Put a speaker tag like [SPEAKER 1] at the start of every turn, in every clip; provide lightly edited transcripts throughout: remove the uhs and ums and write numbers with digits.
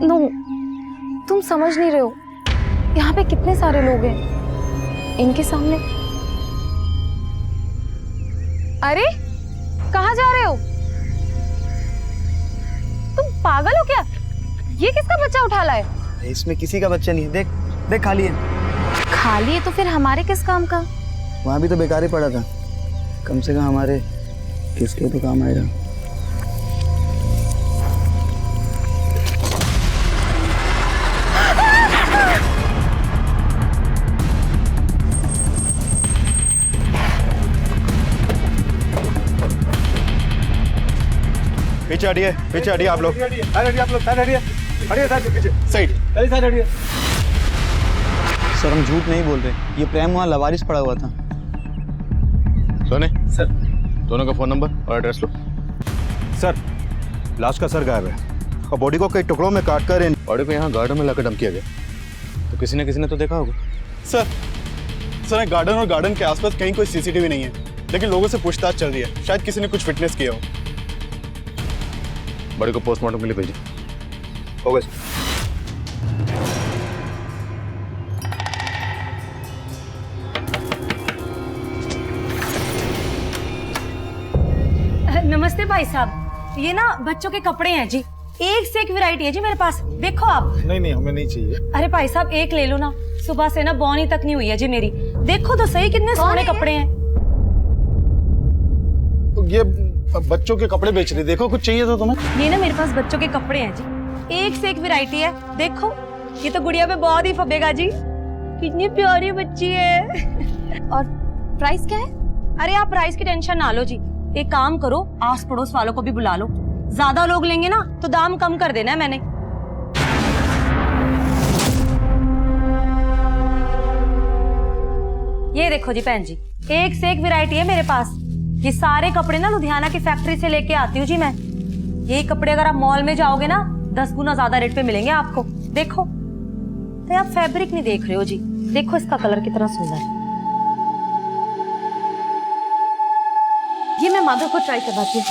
[SPEAKER 1] No, तुम समझ नहीं रहे हो। यहाँ पे कितने सारे लोग हैं इनके सामने। अरे कहाँ जा रहे हो? तुम पागल हो क्या? ये किसका बच्चा उठा लाए?
[SPEAKER 2] इसमें किसी का बच्चा नहीं है। देख देख, खाली है।
[SPEAKER 1] खाली है तो फिर हमारे किस काम का?
[SPEAKER 2] वहाँ भी तो बेकार ही पड़ा था, कम से कम हमारे किसके तो काम आएगा।
[SPEAKER 3] पीछे हटिए आप लोग।
[SPEAKER 2] सर हम झूठ नहीं बोल रहे, ये प्रेम वहाँ लवारिस पड़ा हुआ था।
[SPEAKER 3] सोने सर, दोनों का फोन नंबर और एड्रेस लो। सर, लाश का सर गायब है और बॉडी को कई टुकड़ों में काट कर इन बॉडी को यहाँ गार्डन में लाकर डंप किया गया। तो किसी ने तो देखा होगा।
[SPEAKER 4] सर गार्डन और गार्डन के आसपास कहीं कोई सीसीटीवी नहीं है, लेकिन लोगों से पूछताछ चल रही है, शायद किसी ने कुछ फिटनेस किया हो।
[SPEAKER 3] बॉडी को पोस्टमार्टम के लिए भेजिए।
[SPEAKER 4] हो गया सर।
[SPEAKER 5] नमस्ते भाई साहब, ये ना बच्चों के कपड़े हैं जी, एक से एक वैरायटी है जी मेरे पास, देखो आप।
[SPEAKER 4] नहीं हमें नहीं चाहिए।
[SPEAKER 5] अरे भाई साहब एक ले लो ना, सुबह से ना बौनी तक नहीं हुई है जी मेरी, देखो तो सही कितने सोने कपड़े हैं।
[SPEAKER 4] ये बच्चों के कपड़े बेच रही, देखो कुछ चाहिए था तुम्हें?
[SPEAKER 5] ये ना मेरे पास बच्चों के कपड़े हैं जी, एक से एक वैरायटी है, देखो ये तो गुड़िया पे बहुत ही फबेगा जी, कितनी प्यारी बच्ची है।
[SPEAKER 1] और प्राइस क्या है?
[SPEAKER 5] अरे आप प्राइस की टेंशन ना लो जी, एक काम करो आस पड़ोस वालों को भी बुला लो, ज्यादा लोग लेंगे ना तो दाम कम कर देना है मैंने। ये देखो जी बहन जी, एक से एक वैरायटी है मेरे पास, ये सारे कपड़े ना लुधियाना की फैक्ट्री से लेके आती हूँ जी मैं। ये कपड़े अगर आप मॉल में जाओगे ना 10 गुना ज्यादा रेट पे मिलेंगे आपको। देखो तो आप फैब्रिक नहीं देख रहे हो जी, देखो इसका कलर कितना सुंदर है। ये मैं माधव को ट्राई करवाती हूँ।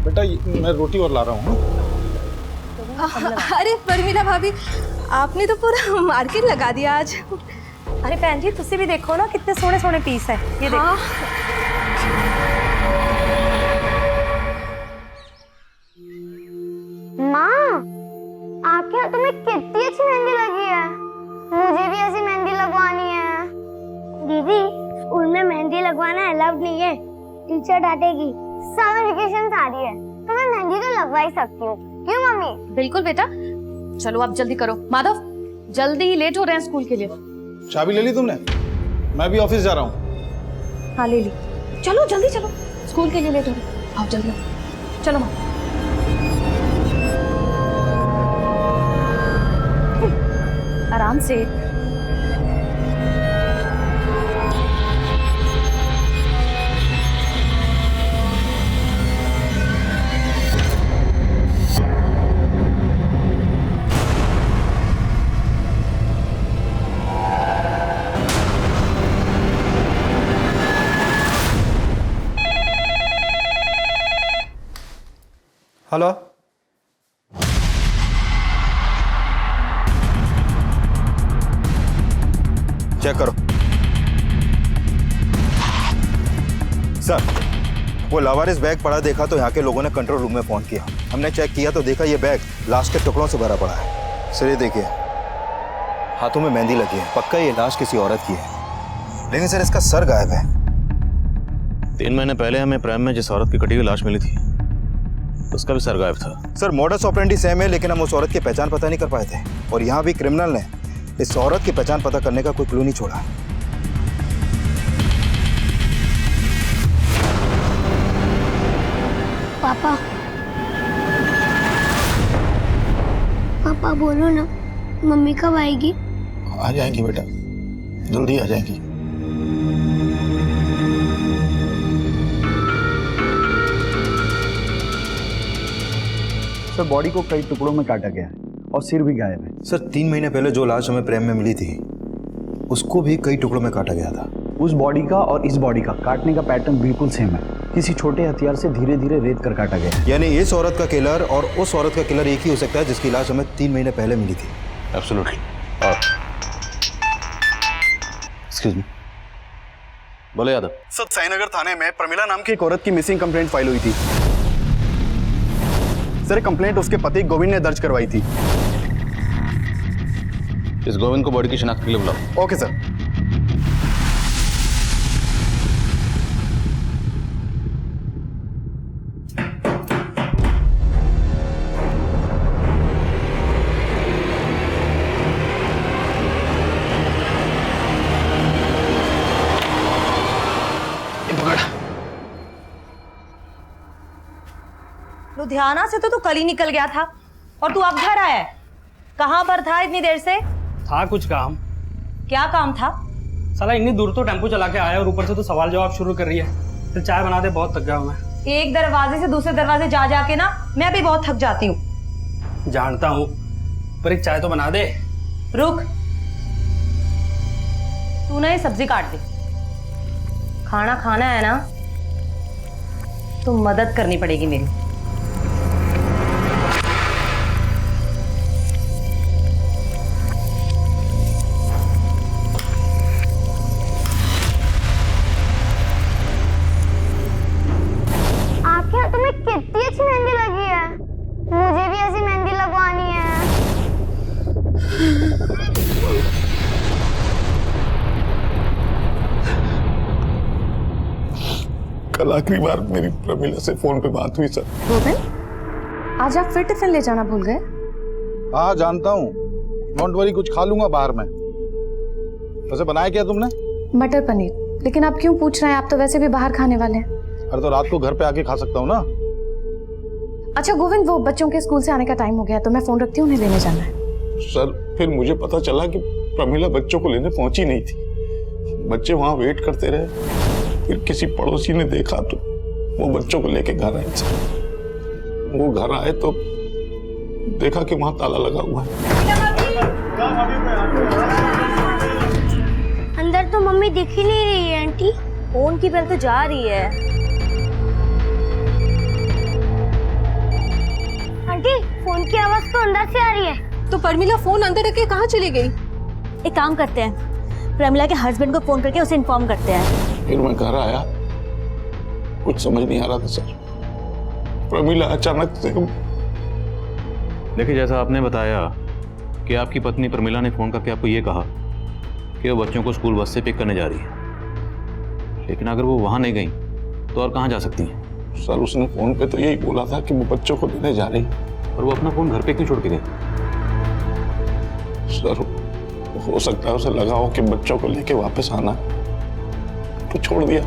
[SPEAKER 4] बेटा मैं रोटी और ला रहा हूँ।
[SPEAKER 1] अरे परमिला भाभी, आपने तो पूरा मार्केट लगा दिया आज।
[SPEAKER 5] अरे बहन जी तुसी भी देखो ना कितने सोने सोने पीस है, ये देखो।
[SPEAKER 1] हाँ।
[SPEAKER 6] माँ, आखिर तुम्हें कितनी अच्छी मेहंदी लगी है, मुझे भी ऐसी मेहंदी लगवानी है। दीदी स्कूल में मेहंदी लगवाना अलाउड नहीं है, टीचर डांटेगी। समर वेकेशन आ रही है तो मैं मेहंदी तो लगवा ही सकती हूँ, क्यों मम्मी?
[SPEAKER 1] बिल्कुल बेटा, चलो आप जल्दी करो। माधव जल्दी ही लेट हो रहे हैं स्कूल के लिए।
[SPEAKER 4] चाबी ले ली तुमने? मैं भी ऑफिस जा रहा हूँ।
[SPEAKER 1] हाँ ले ली, चलो जल्दी चलो, स्कूल के लिए लेट हो रहे हैं। आओ जल्दी चलो माँ। आराम से।
[SPEAKER 4] हेलो,
[SPEAKER 3] चेक करो। सर, वो लावारिस बैग पड़ा देखा तो यहाँ के लोगों ने कंट्रोल रूम में फोन किया। हमने चेक किया तो देखा ये बैग लाश के टुकड़ों से भरा पड़ा है। सर ये देखिए, हाथों में मेहंदी लगी है, पक्का ये लाश किसी औरत की है। लेकिन सर इसका सर गायब है।
[SPEAKER 7] 3 महीने पहले हमें प्रेम में जिस औरत की कटी हुई लाश मिली थी उसका भी सर गायब था।
[SPEAKER 3] सर मॉडस ऑपरेंडी सेम है, लेकिन हम उस औरत की पहचान पता नहीं कर पाए थे। और यहाँ भी क्रिमिनल ने इस औरत की पहचान पता करने का कोई क्लू नहीं छोड़ा।
[SPEAKER 6] पापा, पापा बोलो ना, मम्मी कब आएगी?
[SPEAKER 4] आ जाएंगी बेटा, जल्दी आ जाएंगी।
[SPEAKER 2] सर बॉडी को कई टुकड़ों में काटा गया है और सिर भी गायब है।
[SPEAKER 3] सर 3 महीने पहले जो लाश हमें प्रेम में मिली थी उसको भी कई टुकड़ों में काटा गया था।
[SPEAKER 2] उस बॉडी का और इस बॉडी का काटने का पैटर्न बिल्कुल सेम है। किसी छोटे हथियार से धीरे धीरे रेत कर काटा गया है।
[SPEAKER 3] यानी इस औरत का किलर और उस औरत का किलर एक ही हो सकता है जिसकी लाश हमें 3 महीने पहले मिली थी।
[SPEAKER 7] एब्सोल्युटली। और एक्सक्यूज मी, बोले यादव।
[SPEAKER 4] सर, साईनगर थाने में प्रमिला नाम की एक औरत की मिसिंग कंप्लेंट फाइल हुई थी। सर, कंप्लेंट उसके पति गोविंद ने दर्ज करवाई थी।
[SPEAKER 7] इस गोविंद को बॉडी की शिनाख्त के लिए बुलाओ।
[SPEAKER 4] Okay sir.
[SPEAKER 5] लुधियाना से तो तू कल ही निकल गया था और तू अब घर आया है। कहाँ पर था इतनी देर से?
[SPEAKER 8] था कुछ काम।
[SPEAKER 5] क्या काम था?
[SPEAKER 8] साला इतनी दूर तो टेम्पो चला के आया और ऊपर से तो सवाल जवाब शुरू कर रही है। फिर चाय बना दे, बहुत थक गया हूं मैं।
[SPEAKER 5] एक दरवाजे से दूसरे दरवाजे जा जाके ना मैं भी बहुत थक जाती हूँ।
[SPEAKER 8] जानता हूँ, पर एक चाय तो बना दे।
[SPEAKER 5] रुक, तू ना ये सब्जी काट दे। खाना खाना है ना तो मदद करनी पड़ेगी मेरी।
[SPEAKER 6] तुम्हें कितनी अच्छी मेहंदी लगी है। मुझे भी ऐसी मेहंदी लगवानी है।
[SPEAKER 9] कल आखिरी बार मेरी प्रमिला से फोन पे बात हुई सर।
[SPEAKER 1] गोविंद, आज आप फिर टिफिन ले जाना भूल गए?
[SPEAKER 9] हाँ जानता हूँ, डोंट वरी, कुछ खा लूंगा बाहर में। वैसे बनाया क्या तुमने?
[SPEAKER 1] मटर पनीर। लेकिन आप क्यों पूछ रहे हैं? आप तो वैसे भी बाहर खाने वाले हैं।
[SPEAKER 9] अरे तो रात को घर पे आके खा सकता हूँ ना।
[SPEAKER 1] अच्छा गोविंद, वो बच्चों के स्कूल से आने का टाइम हो गया तो मैं फोन रखती हूँ, उन्हें लेने जाना है।
[SPEAKER 9] सर, फिर मुझे पता चला कि प्रमिला बच्चों को लेने पहुंची नहीं थी। बच्चे वहां वेट करते रहे। फिर किसी पड़ोसी ने देखा तो वो बच्चों को लेके घर आए सर। वो घर आए तो देखा कि वहां ताला लगा हुआ है।
[SPEAKER 6] अंदर तो मम्मी दिख ही नहीं रही है आंटी।
[SPEAKER 5] फोन की बेल तो जा रही है।
[SPEAKER 6] आंटी, फोन की आवाज तो अंदर से आ रही है।
[SPEAKER 10] तो प्रमिला फोन अंदर रख के कहाँ चली गई?
[SPEAKER 5] एक काम करते हैं, प्रमिला के हस्बैंड को फोन करके उसे इन्फॉर्म करते हैं।
[SPEAKER 9] फिर मैं घर आया, कुछ समझ नहीं आ रहा था सर। प्रमिला अचानक से।
[SPEAKER 7] देखिए, जैसा आपने बताया कि आपकी पत्नी प्रमिला ने फोन करके आपको ये कहा कि वो बच्चों को स्कूल बस से पिक करने जा रही है, लेकिन अगर वो वहां नहीं गई तो और कहाँ जा सकती हैं?
[SPEAKER 9] सर, उसने फोन पे तो यही बोला था कि वो बच्चों को लेने जा रही।
[SPEAKER 7] और वो अपना फोन घर पे क्यों छोड़ के गई?
[SPEAKER 9] सर, हो सकता है उसे लगा हो कि बच्चों को लेके वापस आना, तो छोड़ दिया।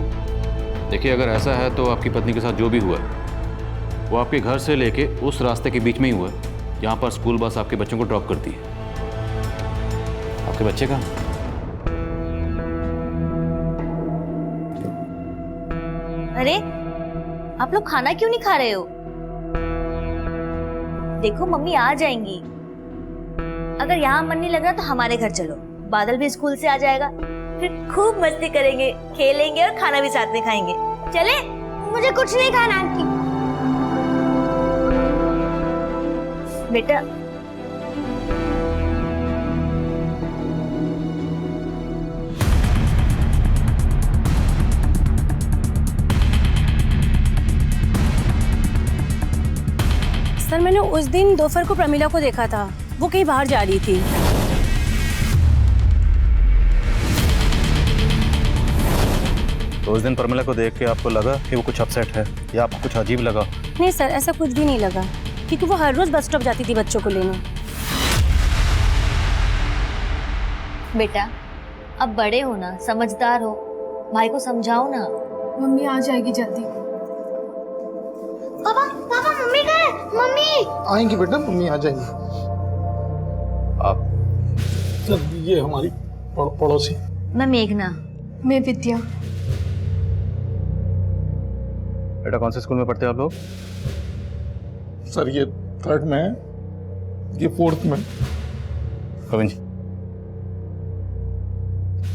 [SPEAKER 7] देखिए, अगर ऐसा है तो आपकी पत्नी के साथ जो भी हुआ है वो आपके घर से लेके उस रास्ते के बीच में ही हुआ है जहाँ पर स्कूल बस आपके बच्चों को ड्रॉप करती है। आपके बच्चे कहाँ?
[SPEAKER 5] अरे, आप लोग खाना क्यों नहीं खा रहे हो? देखो मम्मी आ जाएंगी। अगर यहाँ मन नहीं लग रहा तो हमारे घर चलो, बादल भी स्कूल से आ जाएगा, फिर खूब मस्ती करेंगे, खेलेंगे और खाना भी साथ में खाएंगे। चले?
[SPEAKER 6] मुझे कुछ नहीं खाना आंटी।
[SPEAKER 5] बेटा,
[SPEAKER 10] सर, मैंने उस दिन दोपहर को प्रमिला को देखा था, वो कहीं बाहर जा रही थी।
[SPEAKER 7] तो उस दिन प्रमिला को देख के आपको लगा कि वो कुछ अपसेट है या आपको कुछ अजीब लगा?
[SPEAKER 10] नहीं सर, ऐसा कुछ भी नहीं लगा, क्योंकि वो हर रोज बस स्टॉप जाती थी बच्चों को लेने।
[SPEAKER 5] बेटा अब बड़े हो ना, समझदार हो, भाई को समझाओ ना।
[SPEAKER 1] मम्मी आ जाएगी जल्दी।
[SPEAKER 6] पापा, पापा, मम्मी कहाँ है? मम्मी
[SPEAKER 9] आएंगी बेटा, मम्मी आ जाएंगी। आप सर, ये हमारी पड़ोसी।
[SPEAKER 5] मैं मेघना।
[SPEAKER 1] मैं विद्या।
[SPEAKER 7] बेटा, कौन से स्कूल में पढ़ते हो आप लोग?
[SPEAKER 9] सर, ये 3rd में है, ये 4th में।
[SPEAKER 7] गोविंद जी,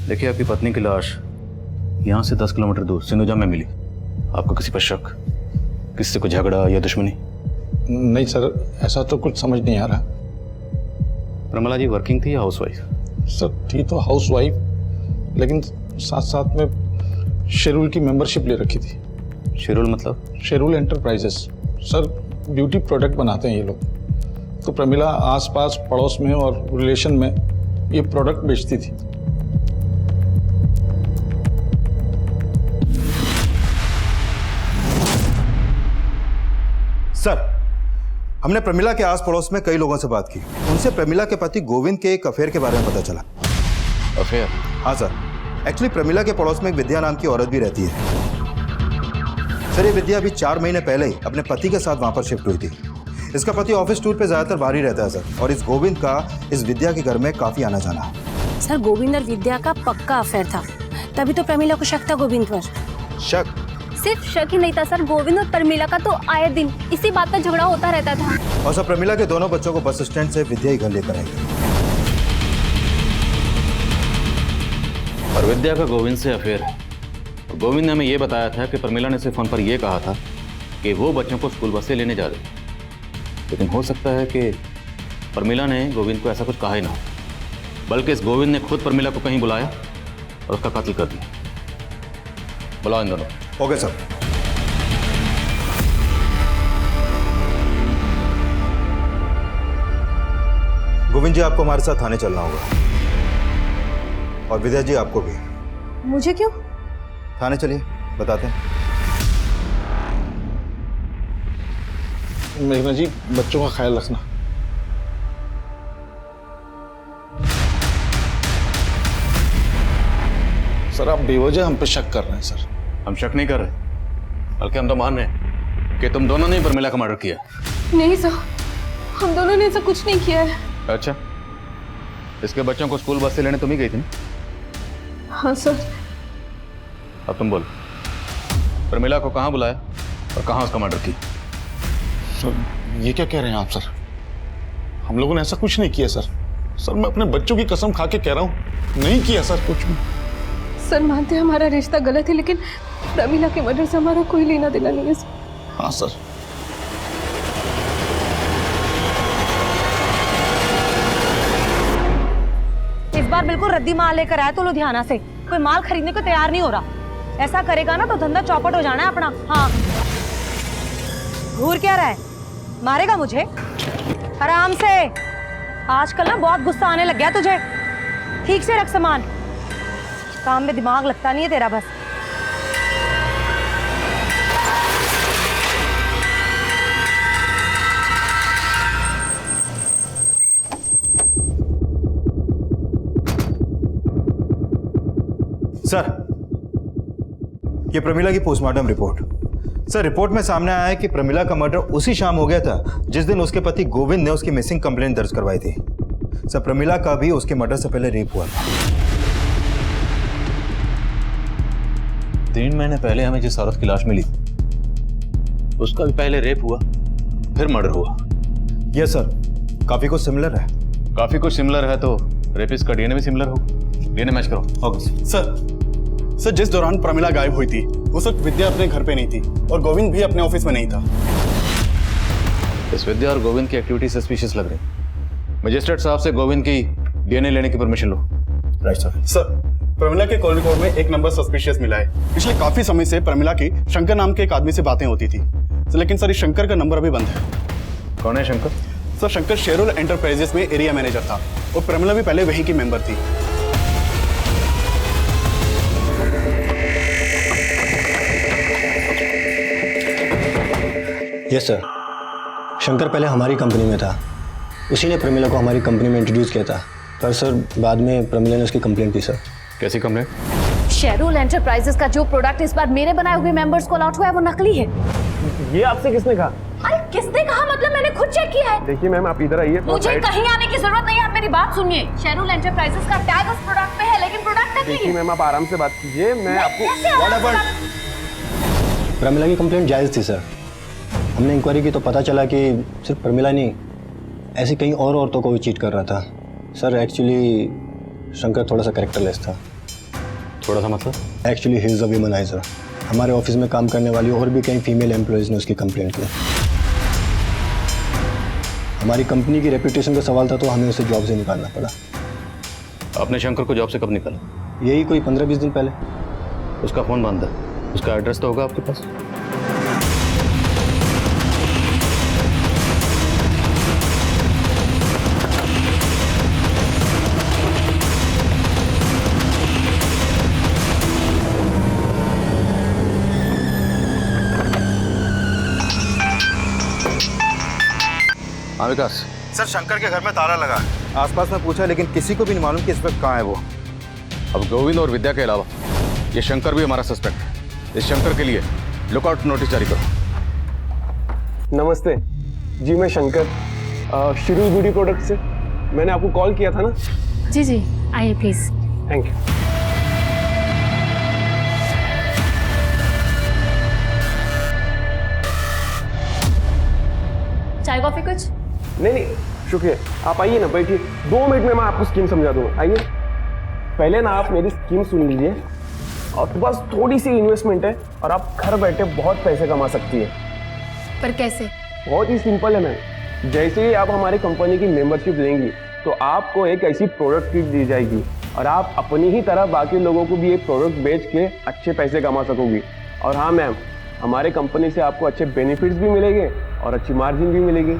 [SPEAKER 7] देखिए, आपकी पत्नी की लाश यहाँ से 10 किलोमीटर दूर सिंधुजा में मिली। आपको किसी पर शक, किससे कोई झगड़ा या दुश्मनी?
[SPEAKER 9] नहीं सर, ऐसा तो कुछ समझ नहीं आ रहा।
[SPEAKER 7] प्रमिला जी वर्किंग थी या हाउसवाइफ?
[SPEAKER 9] सर थी तो हाउस वाइफ, लेकिन साथ साथ में शेरूल की मेंबरशिप ले रखी थी।
[SPEAKER 7] शेरूल मतलब?
[SPEAKER 9] शेरूल एंटरप्राइजेस सर, ब्यूटी प्रोडक्ट बनाते हैं ये लोग। तो प्रमिला आसपास पड़ोस में और रिलेशन में ये प्रोडक्ट बेचती थी।
[SPEAKER 3] सर, हमने प्रमिला के आस पड़ोस में कई लोगों से बात की। उनसे प्रमिला के पति गोविंद के एक अफेयर के बारे में पता चला।
[SPEAKER 7] अफेयर?
[SPEAKER 3] हाँ सर, एक्चुअली प्रमिला के पड़ोस में एक विद्या नाम की औरत भी रहती है। सर, ये विद्या अभी 4 महीने पहले ही अपने पति के साथ वहां पर शिफ्ट हुई थी। इसका पति ऑफिस टूर पे ज्यादातर बाहर ही रहता है सर, और इस गोविंद का इस विद्या के घर में काफी आना जाना है।
[SPEAKER 10] सर गोविंद और विद्या का पक्का अफेयर था, तभी तो प्रमिला को शक था गोविंद पर।
[SPEAKER 3] शक?
[SPEAKER 1] सिर्फ शक ही नहीं था सर, गोविंद और प्रमिला का तो आए दिन इसी बात पर झगड़ा होता रहता था।
[SPEAKER 3] और सर, प्रमिला के दोनों बच्चों को बस स्टैंड से विद्या ही घर लेकर आई।
[SPEAKER 7] और विद्या का गोविंद से अफेयर है। और गोविंद ने हमें ये बताया था कि प्रमिला ने सिर्फ फोन पर यह कहा था कि वो बच्चों को स्कूल बस से लेने जा रहे। लेकिन हो सकता है कि प्रमिला ने गोविंद को ऐसा कुछ कहा ही ना हो, बल्कि इस गोविंद ने खुद प्रमिला को कहीं बुलाया और उसका कत्ल कर दिया। बुलाओ इन दोनों।
[SPEAKER 3] Okay sir. गोविंद जी, आपको हमारे साथ थाने चलना होगा, और विद्या जी आपको भी।
[SPEAKER 1] मुझे क्यों?
[SPEAKER 3] थाने चलिए, बताते हैं।
[SPEAKER 9] मेघना जी, बच्चों का ख्याल रखना। सर आप बेवजह हम पे शक कर रहे हैं सर।
[SPEAKER 7] हम शक नहीं कर रहे, बल्कि हम तो मान रहे हैं कि तुम दोनों ने प्रमिला का मर्डर किया।
[SPEAKER 1] नहीं सर, हम दोनों ने ऐसा कुछ नहीं किया है।
[SPEAKER 7] अच्छा, इसके बच्चों को स्कूल बस से लेने तुम ही गई थी ना?
[SPEAKER 1] हाँ सर।
[SPEAKER 7] अब तुम बोलो, प्रमिला को कहाँ बुलाया और कहाँ उसका मर्डर किया?
[SPEAKER 9] सर ये क्या कह रहे हैं आप सर? हम लोगों ने ऐसा कुछ नहीं किया सर। सर मैं अपने बच्चों की कसम खा के कह रहा हूँ, नहीं किया सर कुछ भी।
[SPEAKER 1] सर मानते हैं हमारा रिश्ता गलत है, लेकिन प्रमिला के मर्डर से हमारा कोई लेना देना नहीं है सर।
[SPEAKER 9] हाँ सर।
[SPEAKER 5] इस बार बिल्कुल रद्दी माल लेकर आया तो लुधियाना से, कोई माल खरीदने को तैयार नहीं हो रहा। ऐसा करेगा ना तो धंधा चौपट हो जाना है अपना। हाँ, घूर क्या रहा है? मारेगा मुझे? आराम से। आजकल ना बहुत गुस्सा आने लग गया तुझे। ठीक से रख सामान, काम में दिमाग लगता नहीं है तेरा बस।
[SPEAKER 3] सर, ये प्रमिला की पोस्टमार्टम रिपोर्ट। सर, रिपोर्ट में सामने आया है कि प्रमिला का मर्डर उसी शाम हो गया था जिस दिन उसके पति गोविंद ने उसकी मिसिंग कंप्लेंट दर्ज करवाई थी। सर, प्रमिला का भी उसके मर्डर से पहले रेप हुआ था।
[SPEAKER 7] 3 महीने पहले हमें जिस औरत की लाश मिली, उसका भी पहले रेप हुआ, फिर मर्डर हुआ।
[SPEAKER 3] यस सर, काफी कुछ सिमिलर है।
[SPEAKER 7] काफी कुछ सिमिलर है तो रेपिस्ट का डीएनए भी सिमिलर हो। डीएनए मैच करो।
[SPEAKER 3] ओके
[SPEAKER 4] सर, जिस दौरान प्रमिला गायब हुई थी उस वक्त विद्या अपने घर पे नहीं थी और गोविंद भी अपने ऑफिस में नहीं था।
[SPEAKER 7] इस विद्या और गोविंद की एक्टिविटी सस्पिशियस लग रही। मजिस्ट्रेट साहब से गोविंद की डीएनए लेने की परमिशन लो।
[SPEAKER 3] Right sir.
[SPEAKER 4] सर, प्रमिला के कॉल रिकॉर्ड में एक नंबर सस्पिशियस मिला है। पिछले काफी समय से प्रमिला की शंकर नाम के एक आदमी से बातें होती थी, लेकिन सर इस शंकर का नंबर अभी बंद है।
[SPEAKER 7] कौन है शंकर?
[SPEAKER 4] सर, शंकर शेरूल एंटरप्राइजेस में एरिया मैनेजर था और प्रमिला भी पहले वहीं की मेंबर थी।
[SPEAKER 11] यस सर, शंकर पहले हमारी कंपनी में था, उसी ने प्रमिला को हमारी कंपनी में इंट्रोड्यूस किया था। पर सर बाद में प्रमिला ने उसकी कंप्लेंट की सर।
[SPEAKER 7] कैसी कंप्लेंट?
[SPEAKER 10] शेरूल एंटरप्राइजेस का जो प्रोडक्ट इस बार मेरे बनाए हुए मेंबर्स को अलॉट हुआ है वो नकली है।
[SPEAKER 12] ये आपसे किसने कहा?
[SPEAKER 10] अरे किसने कहा मतलब, मैंने खुद चेक किया है।
[SPEAKER 12] देखिए मैम, आप इधर आइए।
[SPEAKER 10] मुझे कहीं आने की जरूरत नहीं है, आप मेरी बात सुनिए। शेरूल एंटरप्राइजेस का टैग उस प्रोडक्ट पे है, लेकिन प्रोडक्ट नकली है।
[SPEAKER 12] देखिए मैम, आप आराम से बात कीजिए, मैं आपको।
[SPEAKER 11] प्रमिला की कंप्लेंट जायज़ थी सर। हमने इंक्वायरी की तो पता चला कि सिर्फ प्रमिला नहीं, ऐसी कई और औरतों को भी चीट कर रहा था। सर एक्चुअली शंकर थोड़ा सा कैरेक्टरलेस था,
[SPEAKER 7] थोड़ा सा मतलब?
[SPEAKER 11] Actually he is a womaniser. हमारे ऑफिस में काम करने वाली और भी कई फीमेल एम्प्लॉयज़ ने उसकी कंप्लेंट की। हमारी कंपनी की रेपुटेशन का सवाल था तो हमें उसे जॉब से निकालना पड़ा।
[SPEAKER 7] आपने शंकर को जॉब से कब निकाला?
[SPEAKER 11] यही कोई 15-20 दिन पहले।
[SPEAKER 7] उसका फ़ोन बंद है, उसका एड्रेस तो होगा आपके पास? हाँ विकास।
[SPEAKER 3] सर शंकर के घर में ताला लगा है। आसपास में पूछा लेकिन किसी को भी नहीं मालूम कि इस वक्त कहाँ है वो।
[SPEAKER 7] अब गोविंद और विद्या के अलावा ये शंकर भी हमारा सस्पेक्ट है। इस शंकर के लिए लुकआउट नोटिस जारी करो।
[SPEAKER 12] नमस्ते जी, मैं शंकर शिरू ब्यूटी प्रोडक्ट से। मैंने आपको कॉल किया था ना?
[SPEAKER 1] जी जी, आइए प्लीज।
[SPEAKER 12] Thank you.
[SPEAKER 5] चाय कॉफी कुछ?
[SPEAKER 12] नहीं शुक्रिया, आप आइए ना, बैठिए। 2 मिनट में मैं आपको स्कीम समझा दूंगा। आइए, पहले ना आप मेरी स्कीम सुन लीजिए। और बस थोड़ी सी इन्वेस्टमेंट है और आप घर बैठे बहुत पैसे कमा सकती है।
[SPEAKER 1] पर कैसे?
[SPEAKER 12] बहुत ही सिंपल है मैम। जैसे ही आप हमारी कंपनी की मेंबरशिप लेंगी तो आपको एक ऐसी प्रोडक्ट किट दी जाएगी और आप अपनी ही तरह बाकी लोगों को भी ये प्रोडक्ट बेच के अच्छे पैसे कमा सकोगी। और हाँ मैम, हमारे कंपनी से आपको अच्छे बेनिफिट्स भी मिलेंगे और अच्छी मार्जिन भी मिलेगी।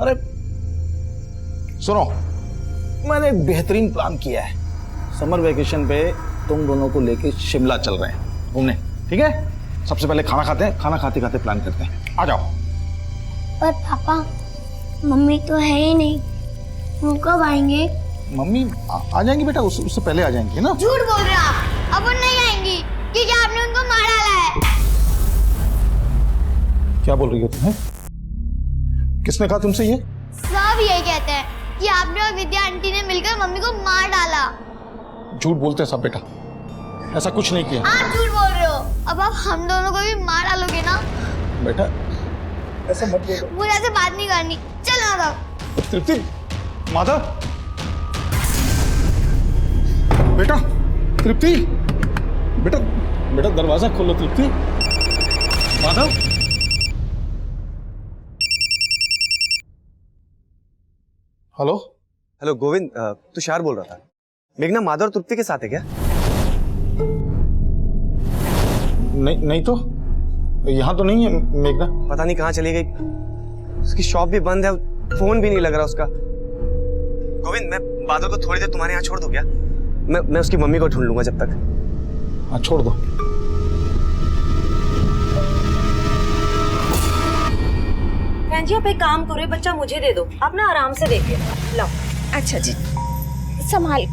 [SPEAKER 2] अरे सुनो, मैंने एक बेहतरीन प्लान किया है। समर वेकेशन पे तुम दोनों को लेके शिमला चल रहे हैं घूमने, ठीक है? सबसे पहले खाना खाते हैं, खाना खाते खाते प्लान करते हैं। आ जाओ।
[SPEAKER 6] पर पापा, मम्मी तो है ही नहीं, वो कब आएंगे?
[SPEAKER 2] मम्मी आ जाएंगी बेटा, उससे पहले आ जाएंगी ना।
[SPEAKER 6] झूठ बोल रहे हो आप, अब वो नहीं आएंगी क्योंकि आपने उनको मार डाला है।
[SPEAKER 2] क्या बोल रही हो तुम? किसने कहा तुमसे ये?
[SPEAKER 6] सब यही कहते हैं कि आपने और विद्या आंटी ने मिलकर मम्मी को मार डाला।
[SPEAKER 2] झूठ बोलते हैं सब बेटा, ऐसा कुछ नहीं किया।
[SPEAKER 6] आप झूठ बोल रहे हो। अब आप हम दोनों को भी मार डालोगे ना?
[SPEAKER 2] बेटा ऐसा मत बोलो।
[SPEAKER 6] मुझे ऐसे बात नहीं करनी। चल माधव।
[SPEAKER 2] तृप्ति, माधव, बेटा, तृप्ति, बेटा, बेटा दरवाजा खोलो तृप्ति। माधव, हेलो।
[SPEAKER 11] हेलो गोविंद, तुषार बोल रहा था। मेघना माधव और तृप्ति के साथ है क्या?
[SPEAKER 2] नहीं तो यहाँ तो नहीं है मेघना।
[SPEAKER 11] पता नहीं कहाँ चली गई। उसकी शॉप भी बंद है, फोन भी नहीं लग रहा उसका। गोविंद, मैं माधव को थोड़ी देर तुम्हारे यहाँ छोड़ दूं क्या? मैं उसकी मम्मी को ढूंढ लूंगा जब तक।
[SPEAKER 2] हाँ छोड़ दो।
[SPEAKER 5] बहन जी आप एक काम करो, ये बच्चा मुझे दे दो, आप ना आराम से देखिए। लो।
[SPEAKER 1] अच्छा जी, संभाल।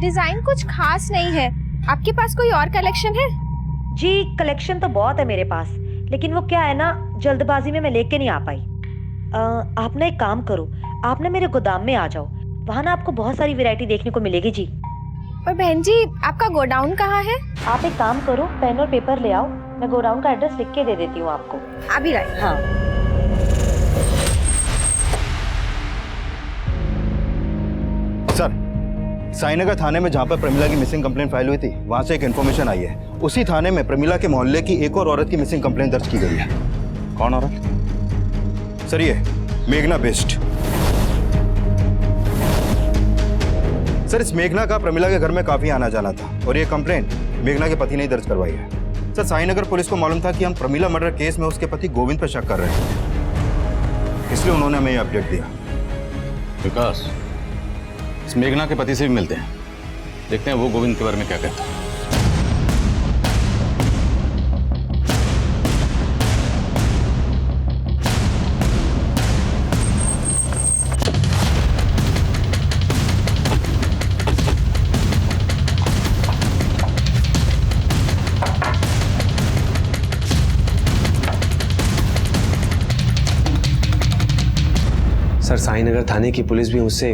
[SPEAKER 1] डिजाइन कुछ खास नहीं है, आपके पास कोई और कलेक्शन है?
[SPEAKER 5] जी कलेक्शन तो बहुत है मेरे पास, लेकिन वो क्या है ना, जल्दबाजी में मैं लेके नहीं आ पाई। आप ना एक काम करो, आप ना मेरे गोदाम में आ जाओ, वहाँ ना आपको बहुत सारी वैरायटी देखने को मिलेगी जी।
[SPEAKER 1] पर बहन जी आपका गोडाउन कहाँ है?
[SPEAKER 5] आप एक काम करो, पेन और पेपर ले आओ, मैं गोडाउन का एड्रेस लिख के दे देती हूँ आपको।
[SPEAKER 1] अभी लाइए।
[SPEAKER 5] हाँ।
[SPEAKER 3] सर, साईनगर थाने में जहाँ पर प्रमिला की मिसिंग कंप्लेंट फाइल हुई थी, वहाँ से एक इन्फॉर्मेशन आई है। उसी थाने में प्रमिला के मोहल्ले की एक और औरत की मिसिंग कंप्लेंट दर्ज की गई है।
[SPEAKER 2] कौन औरत?
[SPEAKER 3] सर ये मेघना बेस्ट। सर इस मेघना का प्रमिला के घर में काफी आना जाना था और ये कंप्लेंट मेघना के पति ने दर्ज करवाई है। सर साईनगर पुलिस को मालूम था कि हम प्रमिला मर्डर केस में उसके पति गोविंद पर शक कर रहे हैं, इसलिए उन्होंने हमें ये अपडेट दिया।
[SPEAKER 7] विकास, इस मेघना के पति से भी मिलते हैं, देखते हैं वो गोविंद के बारे में क्या कहता है।
[SPEAKER 11] सर, साईनगर थाने की पुलिस भी मुझसे